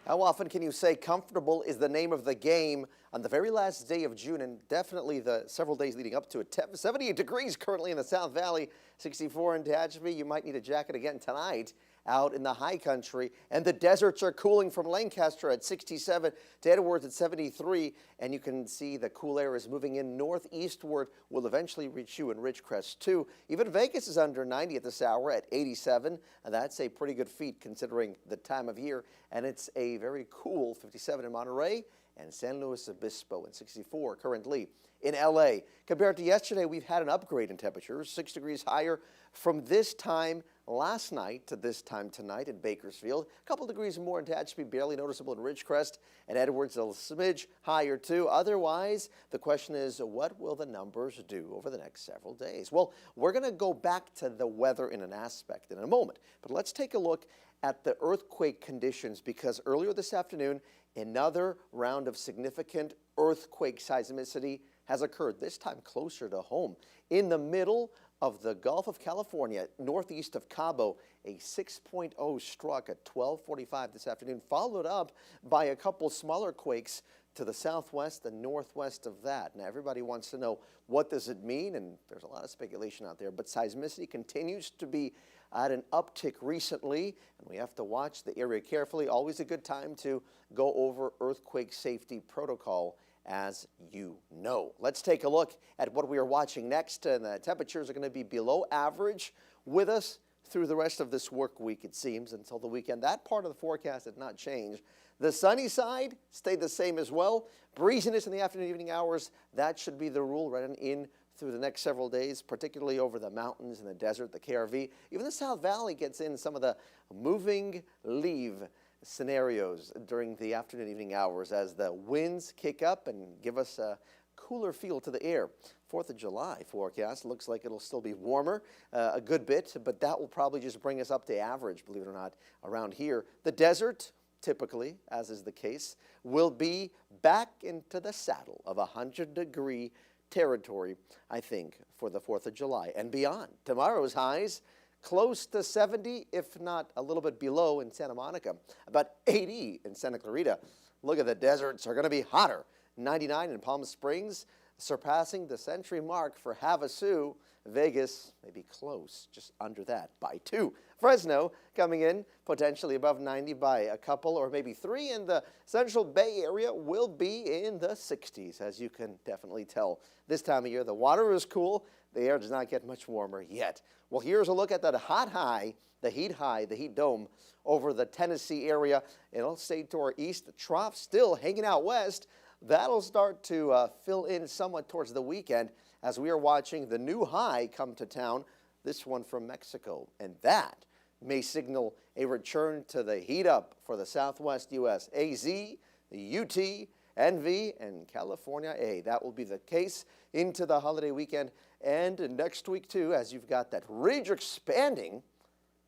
How often can you say comfortable is the name of the game on the very last day of June and definitely the several days leading up to it? 78 degrees currently in the South Valley, 64 in Tehachapi. You might need a jacket again tonight out in the high country. And the deserts are cooling from Lancaster at 67 to Edwards at 73. And you can see the cool air is moving in northeastward. Will eventually reach you in Ridgecrest too. Even Vegas is under 90 at this hour at 87. And that's a pretty good feat considering the time of year. And it's a very cool 57 in Monterey and San Luis Obispo and 64 currently in LA. Compared to yesterday, we've had an upgrade in temperatures, 6 degrees higher from this time last night to this time tonight in Bakersfield. A couple degrees more in Tehachapi, barely noticeable in Ridgecrest, and Edwards a smidge higher too. Otherwise, the question is, what will the numbers do over the next several days? Well, we're going to go back to the weather in an aspect in a moment, but let's take a look at the earthquake conditions, because earlier this afternoon, another round of significant earthquake seismicity has occurred, this time closer to home. In the middle of the Gulf of California, northeast of Cabo, a 6.0 struck at 12:45 this afternoon, followed up by a couple smaller quakes to the southwest and northwest of that. Now, everybody wants to know, what does it mean? And there's a lot of speculation out there, but seismicity continues to be at an uptick recently, and we have to watch the area carefully. Always a good time to go over earthquake safety protocol, as you know. Let's take a look at what we are watching next, and the temperatures are going to be below average with us through the rest of this work week, it seems, until the weekend. That part of the forecast did not change. The sunny side stayed the same as well. Breeziness in the afternoon, evening hours, that should be the rule right in through the next several days, particularly over the mountains and the desert, the KRV. Even the South Valley gets in some of the moving leave scenarios during the afternoon, evening hours as the winds kick up and give us a cooler feel to the air. 4th of July forecast looks like it'll still be warmer a good bit, but that will probably just bring us up to average, believe it or not, around here. The desert, typically, as is the case, will be back into the saddle of 100-degree territory, I think, for the 4th of July and beyond. Tomorrow's highs close to 70, if not a little bit below in Santa Monica, about 80 in Santa Clarita. Look at the deserts are going to be hotter. 99 in Palm Springs, surpassing the century mark for Havasu. Vegas may be close, just under that by 2. Fresno coming in potentially above 90 by a couple or maybe 3, and the Central Bay area will be in the 60s, as you can definitely tell. This time of year, the water is cool. The air does not get much warmer yet. Well, here's a look at that high, the heat dome over the Tennessee area. It'll stay to our east. The trough still hanging out west. That'll start to fill in somewhat towards the weekend as we are watching the new high come to town, this one from Mexico. And that may signal a return to the heat up for the southwest U.S. AZ, the UT, NV, and California A. That will be the case into the holiday weekend and next week too, as you've got that ridge expanding.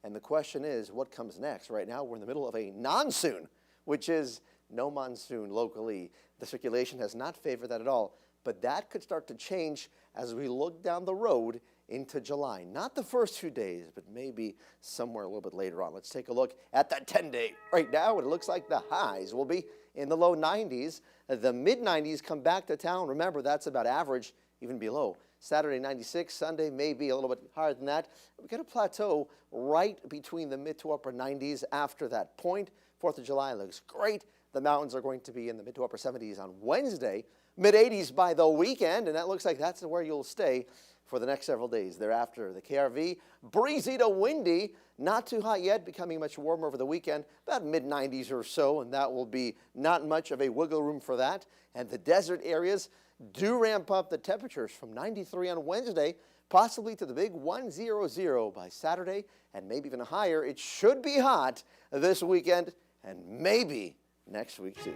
And the question is, what comes next? Right now, we're in the middle of a monsoon, which is no monsoon locally. The circulation has not favored that at all, but that could start to change as we look down the road into July. Not the first few days, but maybe somewhere a little bit later on. Let's take a look at that 10-day. Right now, it looks like the highs will be in the low 90s. The mid-90s come back to town. Remember, that's about average, even below. Saturday, 96. Sunday, maybe a little bit higher than that. We get a plateau right between the mid to upper 90s after that point. 4th of July looks great. The mountains are going to be in the mid to upper 70s on Wednesday. Mid-80s by the weekend, and that looks like that's where you'll stay for the next several days. Thereafter, the KRV, breezy to windy, not too hot yet, becoming much warmer over the weekend, about mid-90s or so, and that will be not much of a wiggle room for that. And the desert areas do ramp up the temperatures from 93 on Wednesday, possibly to the big 100 by Saturday, and maybe even higher. It should be hot this weekend and maybe next week too.